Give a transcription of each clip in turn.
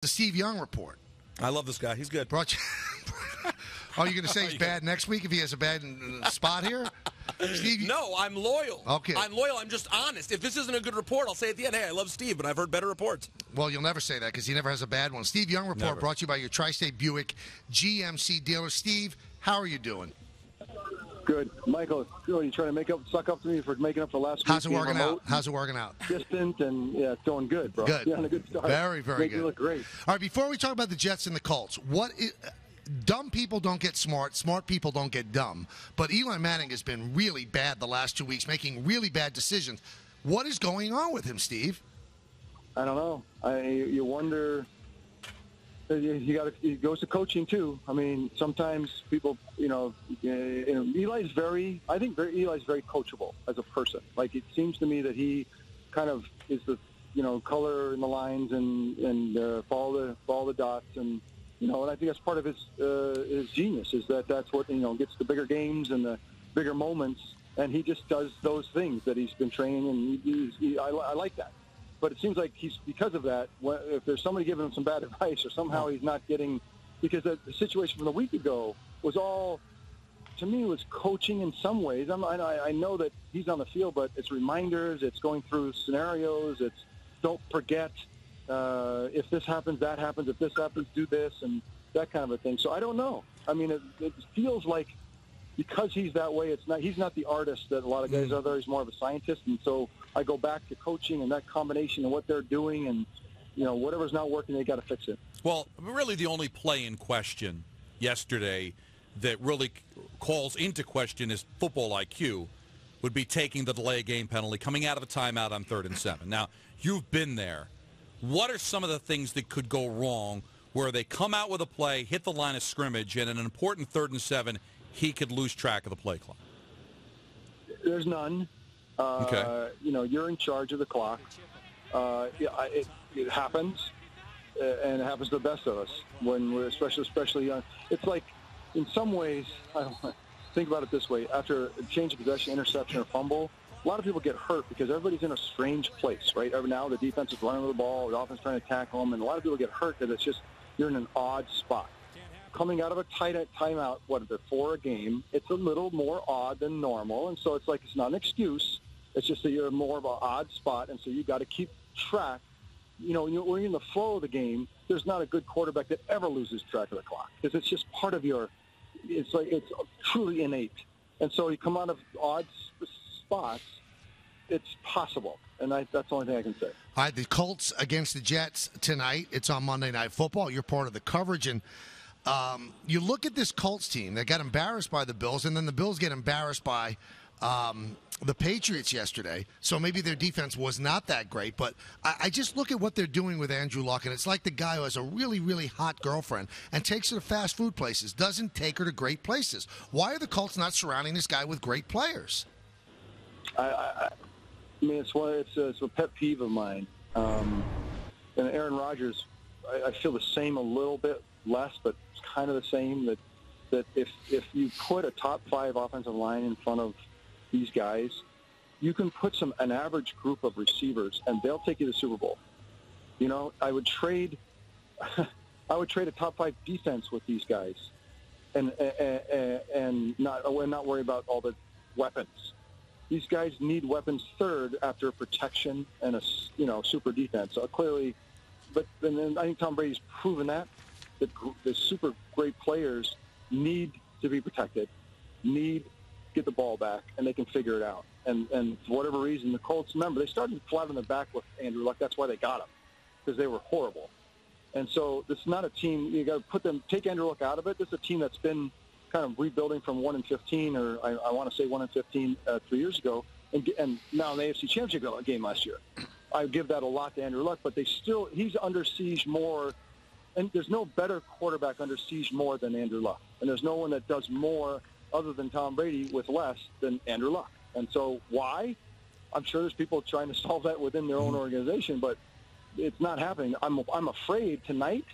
the Steve Young report. I love this guy. He's good. Brought you. Are you going to say he's bad next week if he has a bad spot here? Steve, no, I'm loyal. Okay. I'm loyal. I'm just honest. If this isn't a good report, I'll say at the end, hey, I love Steve, but I've heard better reports. Well, you'll never say that because he never has a bad one. Steve Young report Never. brought to you by your Tri-State Buick GMC dealer. Steve, how are you doing? Good. Michael, are you trying to suck up to me for making up for last week? How's it working out? How's it working out? Distant and, yeah, it's going good, bro. Good. You're on a good start. Very, very Make good. you look great. All right, before we talk about the Jets and the Colts, dumb people don't get smart. Smart people don't get dumb. But Eli Manning has been really bad the last 2 weeks, making really bad decisions. What is going on with him, Steve? I don't know. You wonder. It goes to coaching too. I mean, sometimes people, Eli's Eli's very coachable as a person. Like, it seems to me that he kind of is the, color in the lines and follow the dots and. And I think that's part of his genius is that's what, gets the bigger games and the bigger moments. And he just does those things that he's been training, and I like that. But it seems like because of that, if there's somebody giving him some bad advice or somehow he's not getting, because the situation from the week ago was all, to me, was coaching in some ways. I know that he's on the field, but it's reminders, it's going through scenarios, it's don't forget. If this happens, that happens. If this happens, do this, and that kind of a thing. So I don't know. I mean, it feels like because he's that way, he's not the artist that a lot of guys are there. He's more of a scientist. And so I go back to coaching and that combination of what they're doing, and whatever's not working, they got to fix it. Well, really, the only play in question yesterday that really calls into question his football IQ would be taking the delay game penalty, coming out of a timeout on 3rd and 7. Now, you've been there. What are some of the things that could go wrong where they come out with a play, hit the line of scrimmage, and in an important 3rd and 7, he could lose track of the play clock? There's none. Okay. You're in charge of the clock. It happens, and it happens to the best of us when we're especially young. It's like, in some ways, I don't know, think about it this way. After a change of possession, interception, or fumble, a lot of people get hurt because everybody's in a strange place, right? Every now the defense is running with the ball, the offense trying to tackle them, and a lot of people get hurt because it's just you're in an odd spot. Coming out of a timeout, before a game, it's a little more odd than normal, and so it's like it's not an excuse. It's just that you're more of an odd spot, and so you got to keep track. When you're in the flow of the game, there's not a good quarterback that ever loses track of the clock because it's just part of your. It's truly innate, and so you come out of odd spots, it's possible, and that's the only thing I can say. All right, the Colts against the Jets tonight. It's on Monday Night Football. You're part of the coverage, and you look at this Colts team. They got embarrassed by the Bills, and then the Bills get embarrassed by the Patriots yesterday. So maybe their defense was not that great, but I just look at what they're doing with Andrew Luck, and it's like the guy who has a really, really hot girlfriend and takes her to fast food places, doesn't take her to great places. Why are the Colts not surrounding this guy with great players? I mean, it's a pet peeve of mine. And Aaron Rodgers, I feel the same a little bit less, but it's kind of the same. That if you put a top 5 offensive line in front of these guys, you can put an average group of receivers, and they'll take you to the Super Bowl. I would trade a top 5 defense with these guys, and not worry about all the weapons. These guys need weapons third after protection and a super defense. So clearly, but then I think Tom Brady's proven that the super great players need to be protected, need to get the ball back, and they can figure it out. And for whatever reason, the Colts, remember, they started flat on their back with Andrew Luck. That's why they got him, because they were horrible. And so this is not a team, you got to take Andrew Luck out of it. This is a team that's been kind of rebuilding from 1-15, or I want to say 1-15 3 years ago, and now in the AFC Championship game last year. I give that a lot to Andrew Luck, but he's under siege more, and there's no better quarterback under siege more than Andrew Luck. And there's no one that does more other than Tom Brady with less than Andrew Luck. And so why? I'm sure there's people trying to solve that within their own organization, but it's not happening. I'm afraid tonight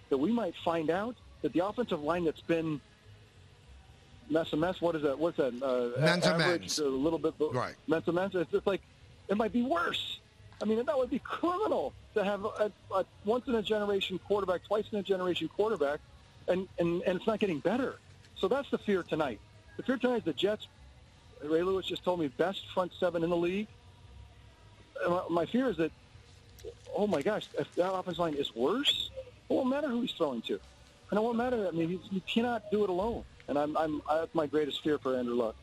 that we might find out that the offensive line that's been mess. What is that? What's that? Men's average, a little bit. Right. Men's. It's just like it might be worse. I mean, that would be criminal to have a once-in-a-generation quarterback, twice-in-a-generation quarterback, and it's not getting better. So that's the fear tonight. The fear tonight is the Jets, Ray Lewis just told me, best front seven in the league. My fear is that, oh, my gosh, if that offensive line is worse, it won't matter who he's throwing to. And it won't matter. I mean, you cannot do it alone. And that's my greatest fear for Andrew Luck.